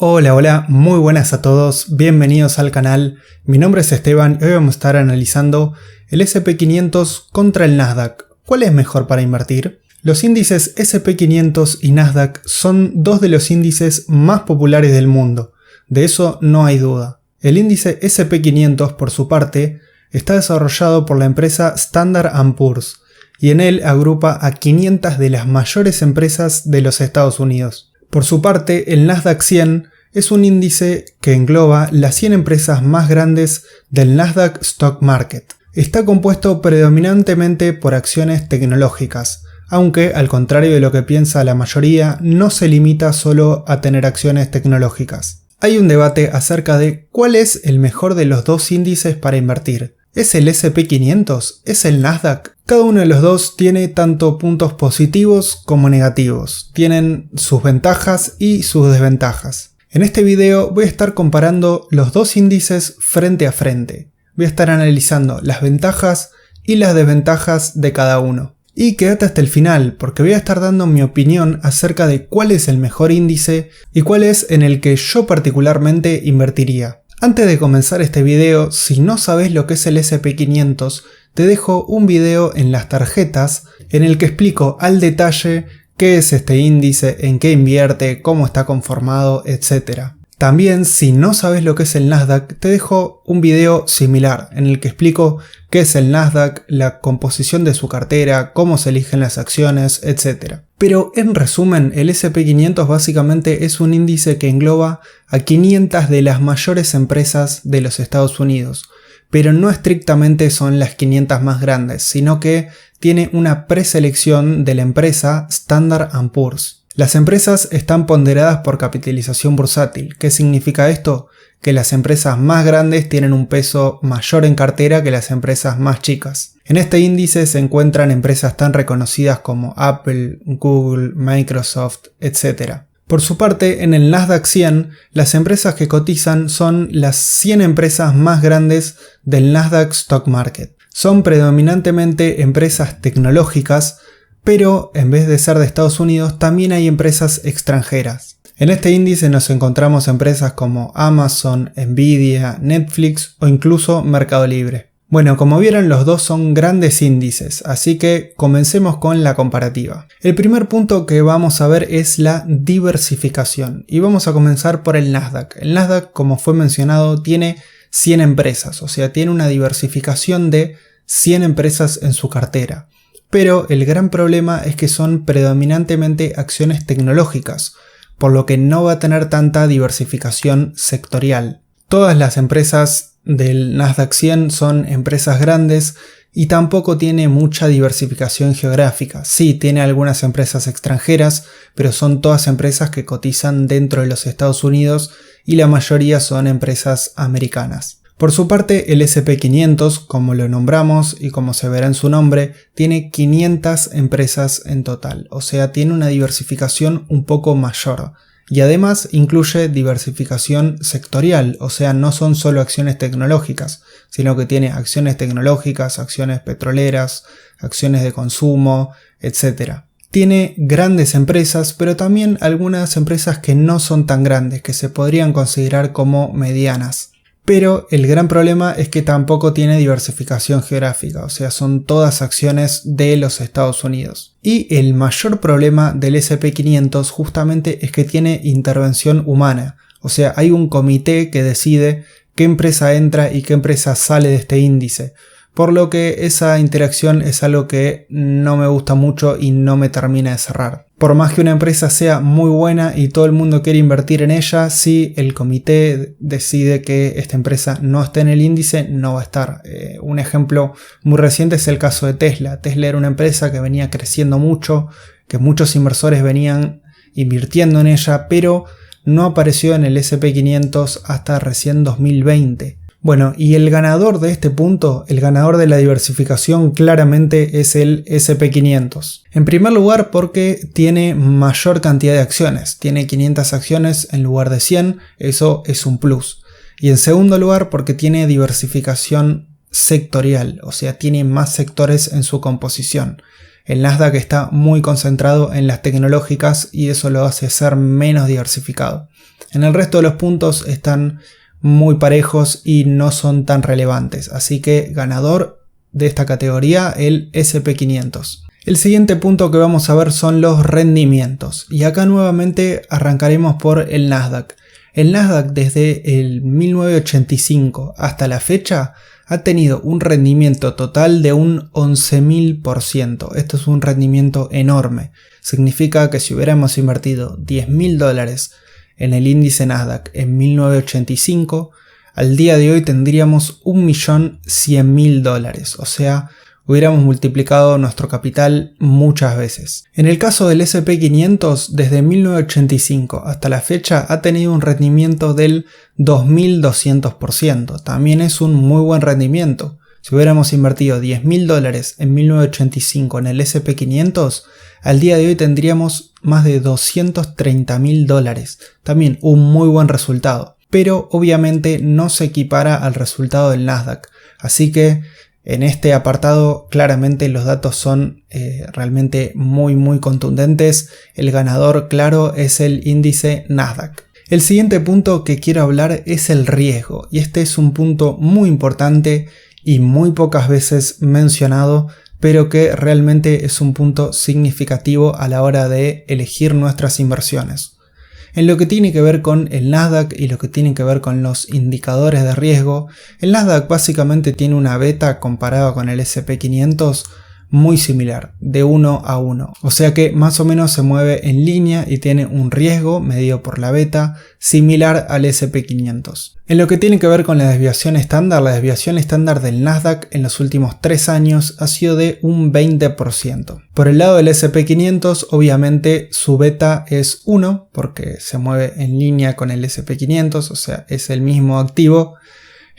Hola, muy buenas a todos, bienvenidos al canal. Mi nombre es Esteban y hoy vamos a estar analizando el S&P 500 contra el Nasdaq. ¿Cuál es mejor para invertir? Los índices S&P 500 y Nasdaq son dos de los índices más populares del mundo, de eso no hay duda. El índice S&P 500, por su parte, está desarrollado por la empresa Standard & Poor's y en él agrupa a 500 de las mayores empresas de los Estados Unidos. Por su parte, el Nasdaq 100 es un índice que engloba las 100 empresas más grandes del Nasdaq Stock Market. Está compuesto predominantemente por acciones tecnológicas, aunque al contrario de lo que piensa la mayoría, no se limita solo a tener acciones tecnológicas. Hay un debate acerca de cuál es el mejor de los dos índices para invertir. ¿Es el S&P 500? ¿Es el Nasdaq? Cada uno de los dos tiene tanto puntos positivos como negativos. Tienen sus ventajas y sus desventajas. En este video voy a estar comparando los dos índices frente a frente. Voy a estar analizando las ventajas y las desventajas de cada uno. Y quédate hasta el final porque voy a estar dando mi opinión acerca de cuál es el mejor índice y cuál es en el que yo particularmente invertiría. Antes de comenzar este video, si no sabes lo que es el S&P 500, te dejo un video en las tarjetas en el que explico al detalle qué es este índice, en qué invierte, cómo está conformado, etc. También, si no sabes lo que es el Nasdaq, te dejo un video similar en el que explico qué es el Nasdaq, la composición de su cartera, cómo se eligen las acciones, etc. Pero en resumen, el S&P 500 básicamente es un índice que engloba a 500 de las mayores empresas de los Estados Unidos, pero no estrictamente son las 500 más grandes, sino que tiene una preselección de la empresa Standard & Poor's. Las empresas están ponderadas por capitalización bursátil. ¿Qué significa esto? Que las empresas más grandes tienen un peso mayor en cartera que las empresas más chicas. En este índice se encuentran empresas tan reconocidas como Apple, Google, Microsoft, etc. Por su parte, en el Nasdaq 100, las empresas que cotizan son las 100 empresas más grandes del Nasdaq Stock Market. Son predominantemente empresas tecnológicas, pero en vez de ser de Estados Unidos, también hay empresas extranjeras. En este índice nos encontramos empresas como Amazon, Nvidia, Netflix o incluso Mercado Libre. Bueno, como vieron, los dos son grandes índices, así que comencemos con la comparativa. El primer punto que vamos a ver es la diversificación y vamos a comenzar por el Nasdaq. El Nasdaq, como fue mencionado, tiene 100 empresas, o sea, tiene una diversificación de 100 empresas en su cartera. Pero el gran problema es que son predominantemente acciones tecnológicas, por lo que no va a tener tanta diversificación sectorial. Todas las empresas del Nasdaq 100 son empresas grandes y tampoco tiene mucha diversificación geográfica. Sí, tiene algunas empresas extranjeras, pero son todas empresas que cotizan dentro de los Estados Unidos y la mayoría son empresas americanas. Por su parte, el S&P 500, como lo nombramos y como se verá en su nombre, tiene 500 empresas en total, o sea, tiene una diversificación un poco mayor. Y además incluye diversificación sectorial, o sea, no son solo acciones tecnológicas, sino que tiene acciones tecnológicas, acciones petroleras, acciones de consumo, etc. Tiene grandes empresas, pero también algunas empresas que no son tan grandes, que se podrían considerar como medianas. Pero el gran problema es que tampoco tiene diversificación geográfica, o sea, son todas acciones de los Estados Unidos. Y el mayor problema del S&P 500 justamente es que tiene intervención humana, o sea, hay un comité que decide qué empresa entra y qué empresa sale de este índice. Por lo que esa interacción es algo que no me gusta mucho y no me termina de cerrar. Por más que una empresa sea muy buena y todo el mundo quiere invertir en ella, si el comité decide que esta empresa no está en el índice, no va a estar. Un ejemplo muy reciente es el caso de Tesla. Tesla era una empresa que venía creciendo mucho, que muchos inversores venían invirtiendo en ella, pero no apareció en el S&P 500 hasta recién 2020. Bueno, y el ganador de este punto, el ganador de la diversificación claramente es el S&P 500. En primer lugar porque tiene mayor cantidad de acciones, tiene 500 acciones en lugar de 100, eso es un plus. Y en segundo lugar porque tiene diversificación sectorial, o sea, tiene más sectores en su composición. El Nasdaq está muy concentrado en las tecnológicas y eso lo hace ser menos diversificado. En el resto de los puntos están muy parejos y no son tan relevantes, así que ganador de esta categoría el S&P 500. El siguiente punto que vamos a ver son los rendimientos, y acá nuevamente arrancaremos por el Nasdaq. El Nasdaq desde el 1985 hasta la fecha ha tenido un rendimiento total de un 11.000%. Esto es un rendimiento enorme. Significa que si hubiéramos invertido $10.000 en el índice Nasdaq en 1985, al día de hoy tendríamos $1.100.000. O sea, hubiéramos multiplicado nuestro capital muchas veces. En el caso del S&P 500, desde 1985 hasta la fecha ha tenido un rendimiento del 2200%. También es un muy buen rendimiento. Si hubiéramos invertido $10.000 en 1985 en el S&P 500, al día de hoy tendríamos más de $230.000. También un muy buen resultado. Pero obviamente no se equipara al resultado del Nasdaq. Así que en este apartado claramente los datos son realmente muy contundentes. El ganador claro es el índice Nasdaq. El siguiente punto que quiero hablar es el riesgo, y este es un punto muy importante y muy pocas veces mencionado, pero que realmente es un punto significativo a la hora de elegir nuestras inversiones. En lo que tiene que ver con el Nasdaq y lo que tiene que ver con los indicadores de riesgo, el Nasdaq básicamente tiene una beta comparado con el S&P 500 muy similar, de 1 a 1. O sea que más o menos se mueve en línea y tiene un riesgo medido por la beta similar al S&P 500. En lo que tiene que ver con la desviación estándar del Nasdaq en los últimos 3 años ha sido de un 20%. Por el lado del S&P 500, obviamente su beta es 1 porque se mueve en línea con el S&P 500, o sea, es el mismo activo.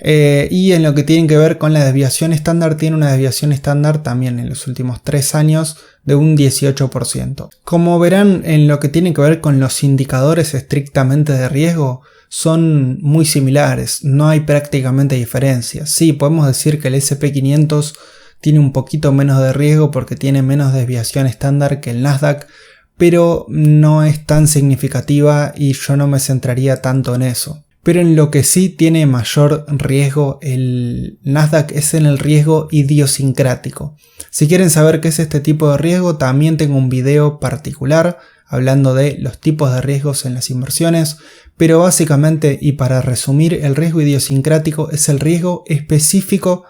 Y en lo que tiene que ver con la desviación estándar, tiene una desviación estándar también en los últimos 3 años de un 18%. Como verán, en lo que tiene que ver con los indicadores estrictamente de riesgo, son muy similares, no hay prácticamente diferencias. Sí, podemos decir que el S&P 500 tiene un poquito menos de riesgo porque tiene menos desviación estándar que el Nasdaq, pero no es tan significativa y yo no me centraría tanto en eso. Pero en lo que sí tiene mayor riesgo el Nasdaq es en el riesgo idiosincrático. Si quieren saber qué es este tipo de riesgo, también tengo un video particular hablando de los tipos de riesgos en las inversiones, pero básicamente y para resumir, el riesgo idiosincrático es el riesgo específico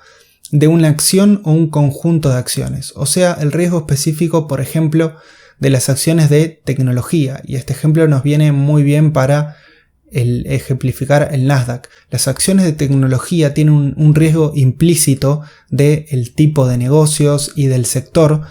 de una acción o un conjunto de acciones. O sea, el riesgo específico, por ejemplo, de las acciones de tecnología, y este ejemplo nos viene muy bien para ejemplificar el Nasdaq. Las acciones de tecnología tienen un riesgo implícito del tipo de negocios y del sector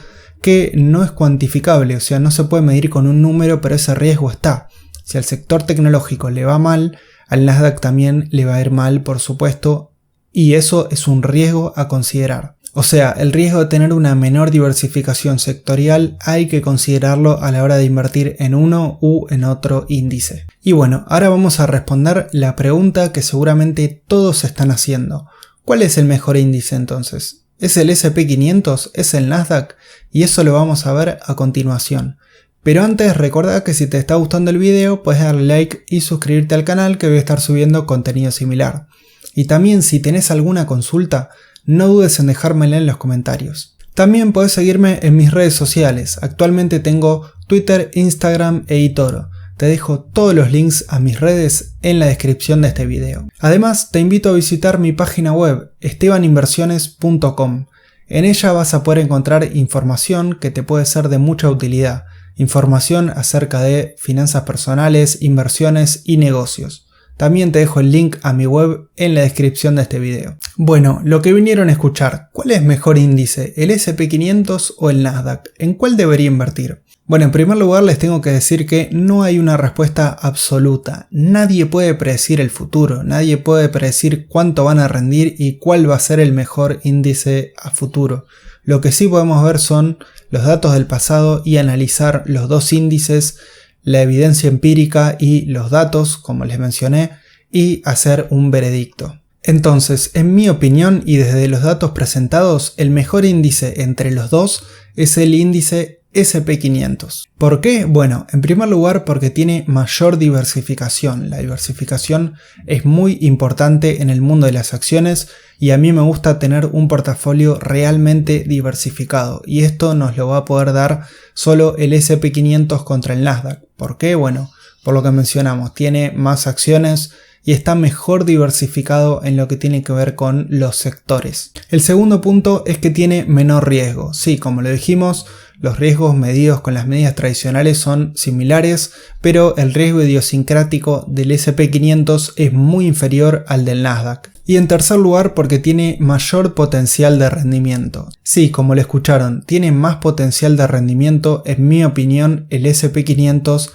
que no es cuantificable, o sea, no se puede medir con un número, pero ese riesgo está. Si al sector tecnológico le va mal, al Nasdaq también le va a ir mal, por supuesto, y eso es un riesgo a considerar. O sea, el riesgo de tener una menor diversificación sectorial hay que considerarlo a la hora de invertir en uno u en otro índice. Y bueno, ahora vamos a responder la pregunta que seguramente todos están haciendo. ¿Cuál es el mejor índice entonces? ¿Es el S&P 500? ¿Es el Nasdaq? Y eso lo vamos a ver a continuación. Pero antes recuerda que si te está gustando el video puedes darle like y suscribirte al canal, que voy a estar subiendo contenido similar. Y también si tenés alguna consulta, no dudes en dejármela en los comentarios. También puedes seguirme en mis redes sociales. Actualmente tengo Twitter, Instagram e eToro. Te dejo todos los links a mis redes en la descripción de este video. Además, te invito a visitar mi página web estebaninversiones.com. En ella vas a poder encontrar información que te puede ser de mucha utilidad. Información acerca de finanzas personales, inversiones y negocios. También te dejo el link a mi web en la descripción de este video. Bueno, lo que vinieron a escuchar, ¿cuál es mejor índice? ¿El S&P 500 o el Nasdaq? ¿En cuál debería invertir? Bueno, en primer lugar les tengo que decir que no hay una respuesta absoluta. Nadie puede predecir el futuro, nadie puede predecir cuánto van a rendir y cuál va a ser el mejor índice a futuro. Lo que sí podemos ver son los datos del pasado y analizar los dos índices, la evidencia empírica y los datos, como les mencioné, y hacer un veredicto. Entonces, en mi opinión y desde los datos presentados, el mejor índice entre los dos es el índice SP500. ¿Por qué? Bueno, en primer lugar porque tiene mayor diversificación. La diversificación es muy importante en el mundo de las acciones y a mí me gusta tener un portafolio realmente diversificado y esto nos lo va a poder dar solo el SP500 contra el Nasdaq. ¿Por qué? Bueno, por lo que mencionamos, tiene más acciones y está mejor diversificado en lo que tiene que ver con los sectores. El segundo punto es que tiene menor riesgo. Sí, como lo dijimos, los riesgos medidos con las medidas tradicionales son similares, pero el riesgo idiosincrático del SP500 es muy inferior al del Nasdaq. Y en tercer lugar porque tiene mayor potencial de rendimiento. Sí, como lo escucharon, tiene más potencial de rendimiento, en mi opinión, el SP500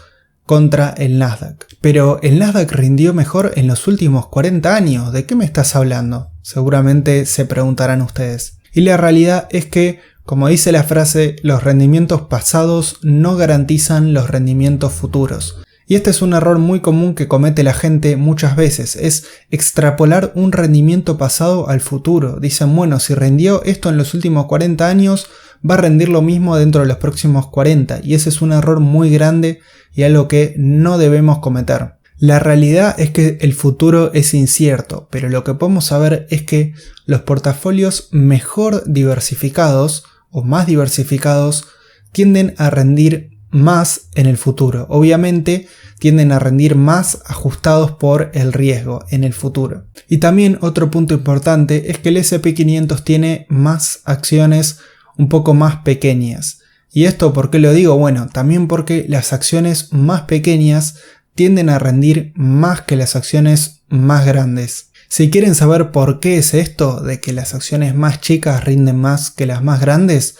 contra el Nasdaq. Pero el Nasdaq rindió mejor en los últimos 40 años. ¿De qué me estás hablando? Seguramente se preguntarán ustedes. Y la realidad es que, como dice la frase, los rendimientos pasados no garantizan los rendimientos futuros. Y este es un error muy común que comete la gente muchas veces, es extrapolar un rendimiento pasado al futuro. Dicen, bueno, si rindió esto en los últimos 40 años, va a rendir lo mismo dentro de los próximos 40. Y ese es un error muy grande y algo que no debemos cometer. La realidad es que el futuro es incierto, pero lo que podemos saber es que los portafolios mejor diversificados o más diversificados tienden a rendir más en el futuro. Obviamente tienden a rendir más ajustados por el riesgo en el futuro. Y también otro punto importante es que el SP500 tiene más acciones un poco más pequeñas. ¿Y esto por qué lo digo? Bueno, también porque las acciones más pequeñas tienden a rendir más que las acciones más grandes. Si quieren saber por qué es esto de que las acciones más chicas rinden más que las más grandes,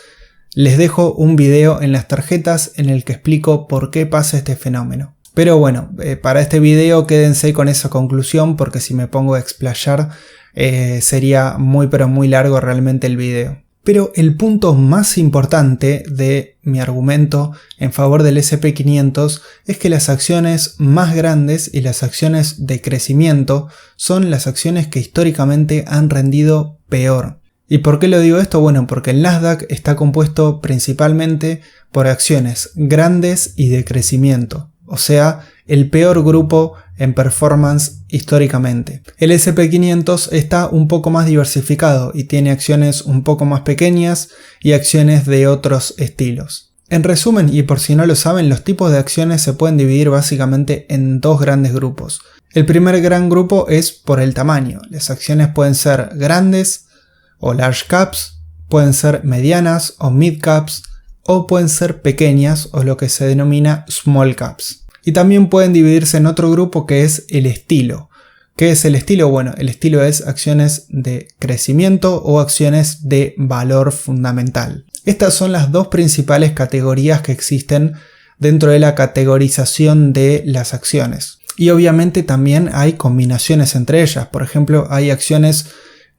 les dejo un video en las tarjetas en el que explico por qué pasa este fenómeno. Pero bueno, para este video quédense con esa conclusión porque si me pongo a explayar sería muy pero muy largo realmente el video. Pero el punto más importante de mi argumento en favor del SP500 es que las acciones más grandes y las acciones de crecimiento son las acciones que históricamente han rendido peor. ¿Y por qué lo digo esto? Bueno, porque el Nasdaq está compuesto principalmente por acciones grandes y de crecimiento, o sea, el peor grupo en performance históricamente. El SP500 está un poco más diversificado y tiene acciones un poco más pequeñas y acciones de otros estilos. En resumen, y por si no lo saben, los tipos de acciones se pueden dividir básicamente en dos grandes grupos. El primer gran grupo es por el tamaño. Las acciones pueden ser grandes o large caps, pueden ser medianas o mid caps, o pueden ser pequeñas o lo que se denomina small caps. Y también pueden dividirse en otro grupo que es el estilo. ¿Qué es el estilo? Bueno, el estilo es acciones de crecimiento o acciones de valor fundamental. Estas son las dos principales categorías que existen dentro de la categorización de las acciones. Y obviamente también hay combinaciones entre ellas. Por ejemplo, hay acciones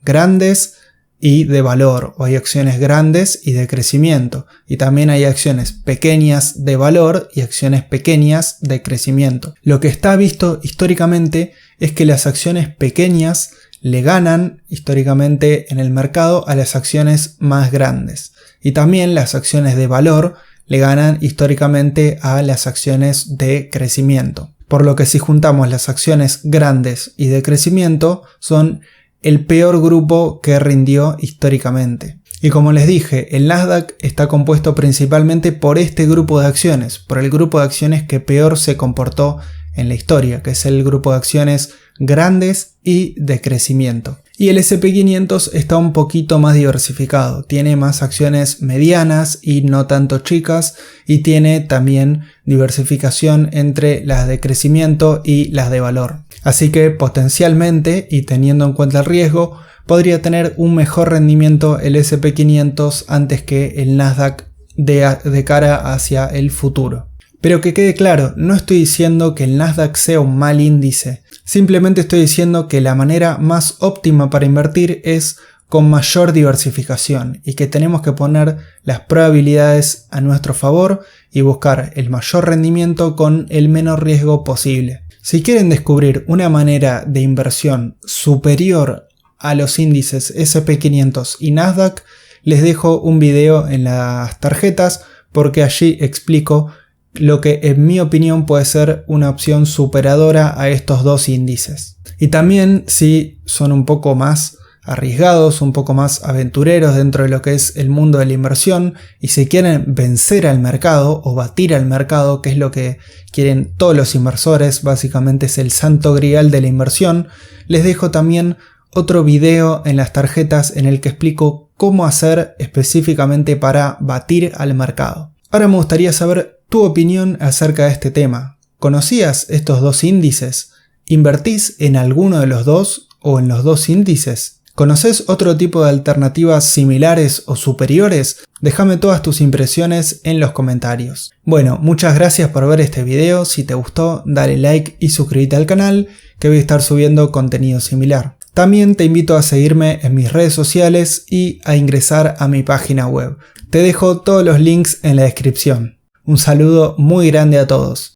grandes y de valor, o hay acciones grandes y de crecimiento, y también hay acciones pequeñas de valor y acciones pequeñas de crecimiento. Lo que está visto históricamente es que las acciones pequeñas le ganan históricamente en el mercado a las acciones más grandes, y también las acciones de valor le ganan históricamente a las acciones de crecimiento. Por lo que si juntamos las acciones grandes y de crecimiento son el peor grupo que rindió históricamente. Y como les dije, el Nasdaq está compuesto principalmente por este grupo de acciones, por el grupo de acciones que peor se comportó en la historia, que es el grupo de acciones grandes y de crecimiento. Y el SP500 está un poquito más diversificado, tiene más acciones medianas y no tanto chicas, y tiene también diversificación entre las de crecimiento y las de valor. Así que potencialmente, y teniendo en cuenta el riesgo, podría tener un mejor rendimiento el SP500 antes que el Nasdaq de cara hacia el futuro. Pero que quede claro, no estoy diciendo que el Nasdaq sea un mal índice, simplemente estoy diciendo que la manera más óptima para invertir es con mayor diversificación y que tenemos que poner las probabilidades a nuestro favor y buscar el mayor rendimiento con el menor riesgo posible. Si quieren descubrir una manera de inversión superior a los índices SP500 y Nasdaq, les dejo un video en las tarjetas porque allí explico lo que en mi opinión puede ser una opción superadora a estos dos índices. Y también si son un poco más arriesgados, un poco más aventureros dentro de lo que es el mundo de la inversión y si quieren vencer al mercado o batir al mercado, que es lo que quieren todos los inversores, básicamente es el santo grial de la inversión, les dejo también otro video en las tarjetas en el que explico cómo hacer específicamente para batir al mercado. Ahora me gustaría saber tu opinión acerca de este tema. ¿Conocías estos dos índices? ¿Invertís en alguno de los dos o en los dos índices? ¿Conoces otro tipo de alternativas similares o superiores? Déjame todas tus impresiones en los comentarios. Bueno, muchas gracias por ver este video. Si te gustó, dale like y suscríbete al canal, que voy a estar subiendo contenido similar. También te invito a seguirme en mis redes sociales y a ingresar a mi página web. Te dejo todos los links en la descripción. Un saludo muy grande a todos.